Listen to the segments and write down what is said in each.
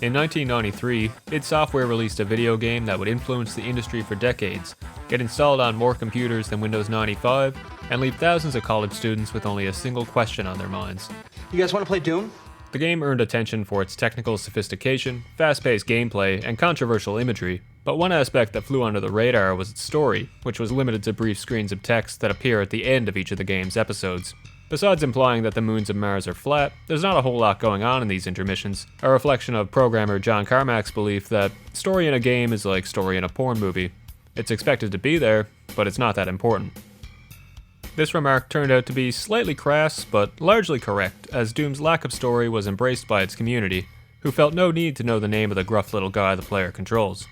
In 1993, id Software released a video game that would influence the industry for decades, get installed on more computers than Windows 95, and leave thousands of college students with only a single question on their minds. You guys want to play Doom? The game earned attention for its technical sophistication, fast-paced gameplay, and controversial imagery, but one aspect that flew under the radar was its story, which was limited to brief screens of text that appear at the end of each of the game's episodes. Besides implying that the moons of Mars are flat, there's not a whole lot going on in these intermissions, a reflection of programmer John Carmack's belief that story in a game is like story in a porn movie. It's expected to be there, but it's not that important. This remark turned out to be slightly crass, but largely correct, as Doom's lack of story was embraced by its community, who felt no need to know the name of the gruff little guy the player controls.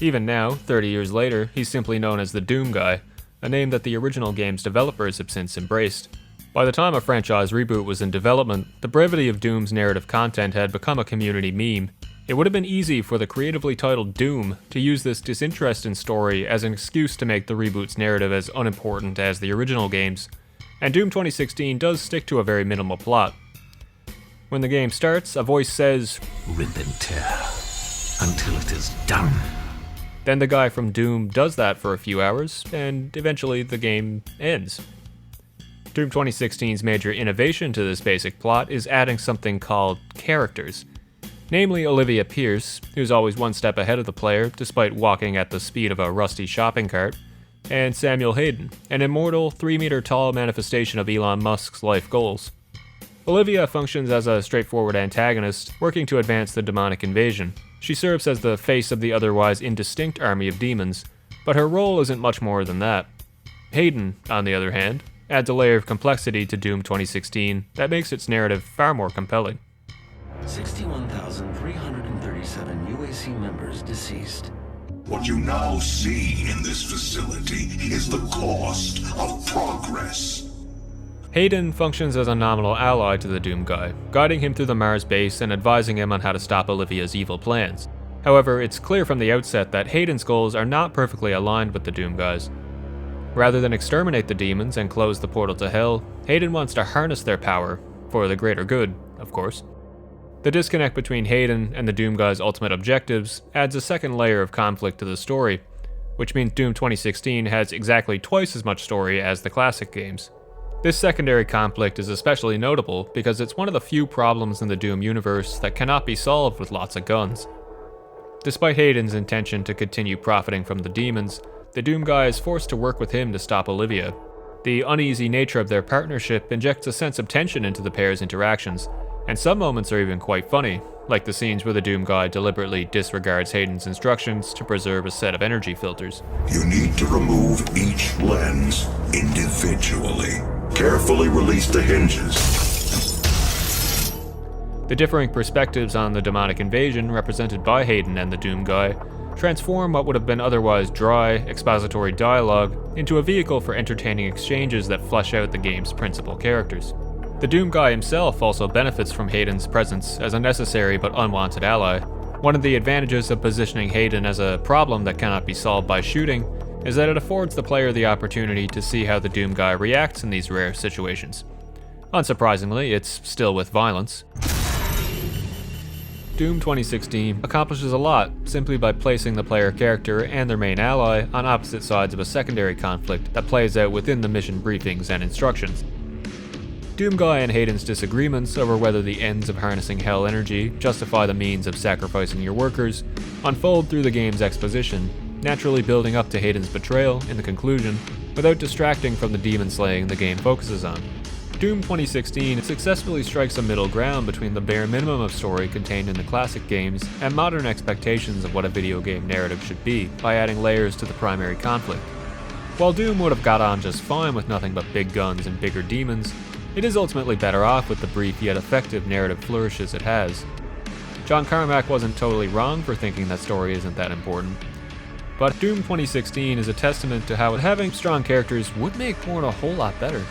Even now, 30 years later, he's simply known as the Doom Guy, a name that the original game's developers have since embraced. By the time a franchise reboot was in development, the brevity of Doom's narrative content had become a community meme. It would have been easy for the creatively titled Doom to use this disinterest in story as an excuse to make the reboot's narrative as unimportant as the original games, and Doom 2016 does stick to a very minimal plot. When the game starts, a voice says, "Rip and tear, until it is done." Then the guy from Doom does that for a few hours, and eventually the game ends. Doom 2016's major innovation to this basic plot is adding something called characters. Namely Olivia Pierce, who's always one step ahead of the player despite walking at the speed of a rusty shopping cart, and Samuel Hayden, an immortal 3-meter-tall manifestation of Elon Musk's life goals. Olivia functions as a straightforward antagonist, working to advance the demonic invasion. She serves as the face of the otherwise indistinct army of demons, but her role isn't much more than that. Hayden, on the other hand, adds a layer of complexity to Doom 2016 that makes its narrative far more compelling. 61,337 UAC members deceased. What you now see in this facility is the cost of progress. Hayden functions as a nominal ally to the Doom Guy, guiding him through the Mars base and advising him on how to stop Olivia's evil plans. However, it's clear from the outset that Hayden's goals are not perfectly aligned with the Doom Guy's. Rather than exterminate the demons and close the portal to hell, Hayden wants to harness their power, for the greater good, of course. The disconnect between Hayden and the Doom Guy's ultimate objectives adds a second layer of conflict to the story, which means Doom 2016 has exactly twice as much story as the classic games. This secondary conflict is especially notable because it's one of the few problems in the Doom universe that cannot be solved with lots of guns. Despite Hayden's intention to continue profiting from the demons, the Doom Guy is forced to work with him to stop Olivia. The uneasy nature of their partnership injects a sense of tension into the pair's interactions, and some moments are even quite funny, like the scenes where the Doom Guy deliberately disregards Hayden's instructions to preserve a set of energy filters. You need to remove each lens individually. Carefully release the hinges. The differing perspectives on the demonic invasion represented by Hayden and the Doom Guy transform what would have been otherwise dry, expository dialogue into a vehicle for entertaining exchanges that flesh out the game's principal characters. The Doom Guy himself also benefits from Hayden's presence as a necessary but unwanted ally. One of the advantages of positioning Hayden as a problem that cannot be solved by shooting is that it affords the player the opportunity to see how the Doom Guy reacts in these rare situations. Unsurprisingly, it's still with violence. Doom 2016 accomplishes a lot simply by placing the player character and their main ally on opposite sides of a secondary conflict that plays out within the mission briefings and instructions. Doom Guy and Hayden's disagreements over whether the ends of harnessing hell energy justify the means of sacrificing your workers unfold through the game's exposition, naturally building up to Hayden's betrayal in the conclusion without distracting from the demon slaying the game focuses on. Doom 2016 successfully strikes a middle ground between the bare minimum of story contained in the classic games and modern expectations of what a video game narrative should be by adding layers to the primary conflict. While Doom would have got on just fine with nothing but big guns and bigger demons, it is ultimately better off with the brief yet effective narrative flourishes it has. John Carmack wasn't totally wrong for thinking that story isn't that important, but Doom 2016 is a testament to how having strong characters would make porn a whole lot better.